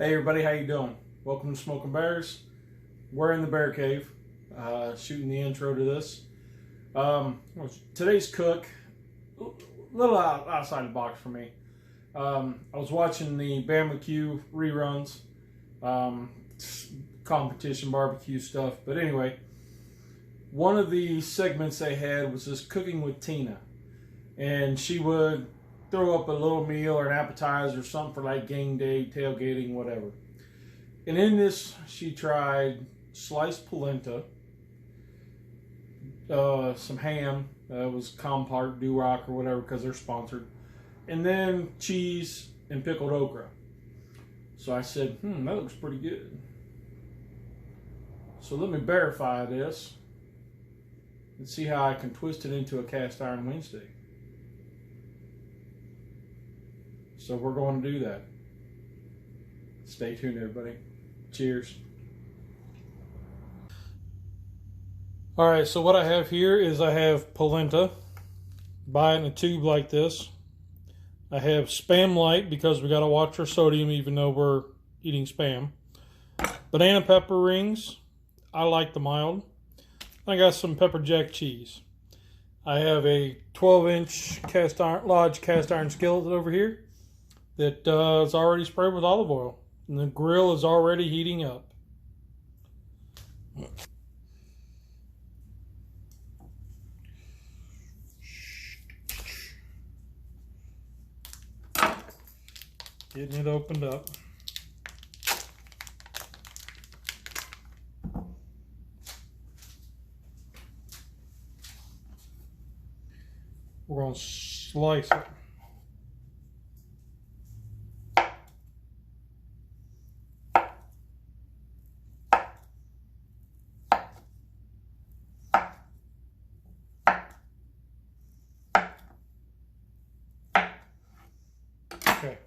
Hey everybody, how you doing? Welcome to Smoking Bears. We're in the bear cave, shooting the intro to this. Today's cook, a little outside the box for me. I was watching the Bama Q reruns, competition barbecue stuff. But anyway, one of the segments they had was this cooking with Tina, and she would throw up a little meal or an appetizer or something for like game day, tailgating, whatever. And in this, she tried sliced polenta, some ham, it was Compart, Duroc, or whatever, because they're sponsored, and then cheese and pickled okra. So I said, that looks pretty good. So let me Bearify this and see how I can twist it into a cast iron wing stick. So we're going to do that. Stay tuned, everybody. Cheers. All right, so what I have here is I have polenta. Buy it in a tube like this. I have Spam Lite because we got to watch our sodium even though we're eating Spam. Banana pepper rings. I like the mild. I got some pepper jack cheese. I have a 12-inch Lodge cast iron skillet over here that is already sprayed with olive oil, and the grill is already heating up. Getting it opened up. We're going to slice it. Okay.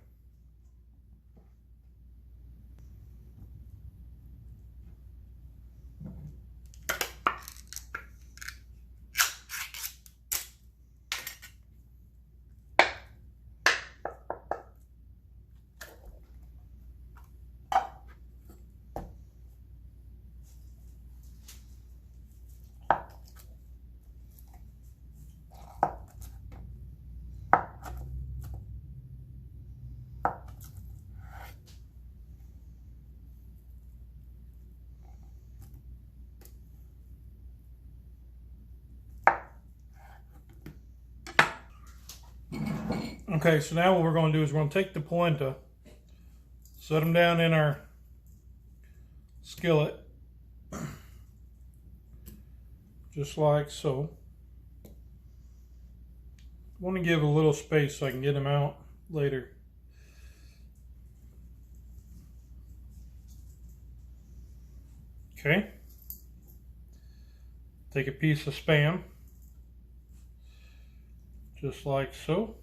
Okay, so now what we're going to do is we're going to take the polenta, set them down in our skillet, just like so. I want to give a little space so I can get them out later. Okay. Take a piece of Spam, just like so.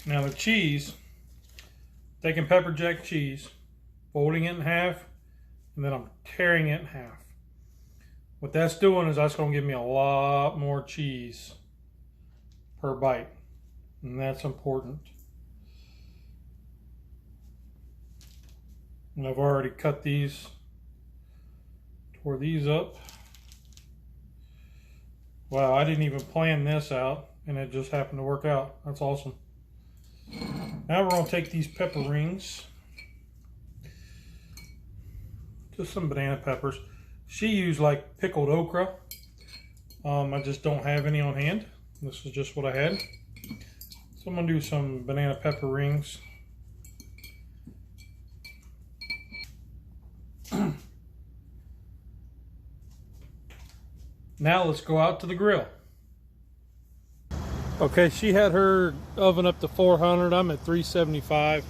Now the cheese, taking pepper jack cheese, folding it in half, and then I'm tearing it in half. What that's doing is that's going to give me a lot more cheese per bite, and that's important. And I've already cut these, tore these up. Wow, I didn't even plan this out, and it just happened to work out. That's awesome. Now we're going to take these pepper rings, just some banana peppers. She used like pickled okra. I just don't have any on hand. This is just what I had. So I'm going to do some banana pepper rings. Now let's go out to the grill. Okay, she had her oven up to 400. I'm at 375.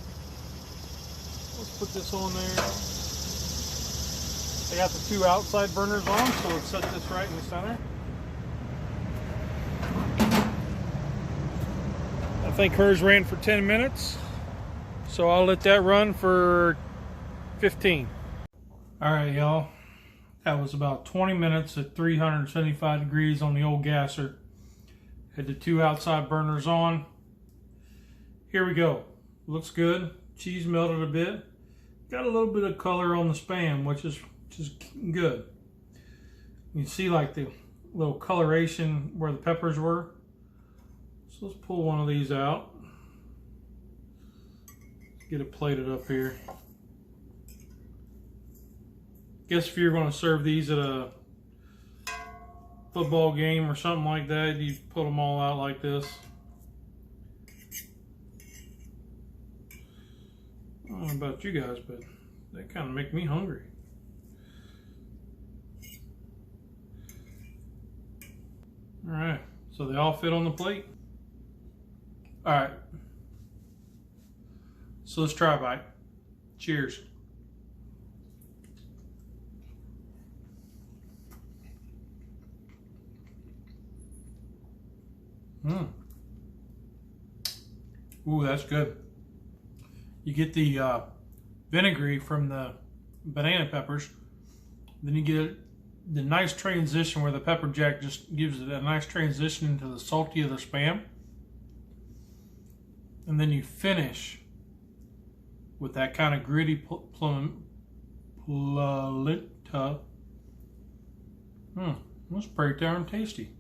Let's put this on there. I got the two outside burners on, so let's set this right in the center. I think hers ran for 10 minutes, so I'll let that run for 15. All right, y'all. That was about 20 minutes at 375 degrees on the old gasser. Had the 2 outside burners on. Here we go. Looks good. Cheese melted a bit. Got a little bit of color on the Spam, which is good. You can see like the little coloration where the peppers were. So let's pull one of these out. Get it plated up here. Guess if you're going to serve these at a football game or something like that, you put them all out like this. I don't know about you guys, but they kind of make me hungry. All right, so they all fit on the plate. All right, so let's try a bite. Cheers. Ooh, that's good. You get the vinegary from the banana peppers. Then you get the nice transition where the pepper jack just gives it a nice transition into the salty of the Spam. And then you finish with that kind of gritty polenta. That's pretty darn tasty.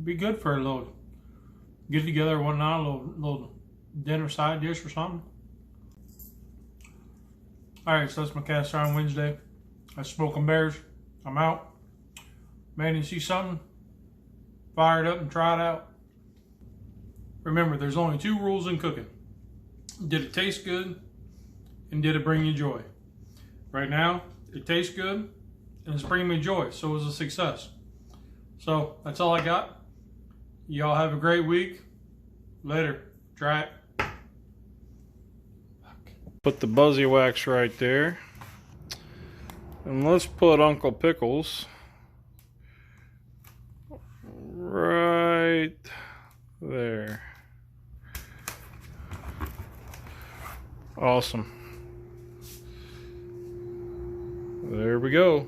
Be good for a little get together one night, a little dinner side dish or something. Alright, so that's my cast iron Wednesday. That's Smoking Bears. I'm out. Man, you see something? Fire it up and try it out. Remember, there's only 2 rules in cooking. Did it taste good? And did it bring you joy? Right now, it tastes good and it's bringing me joy, so it was a success. So, that's all I got. Y'all have a great week. Later. Try it. Put the BuzzyWaxx right there. And let's put Uncle Pickles right there. Awesome. There we go.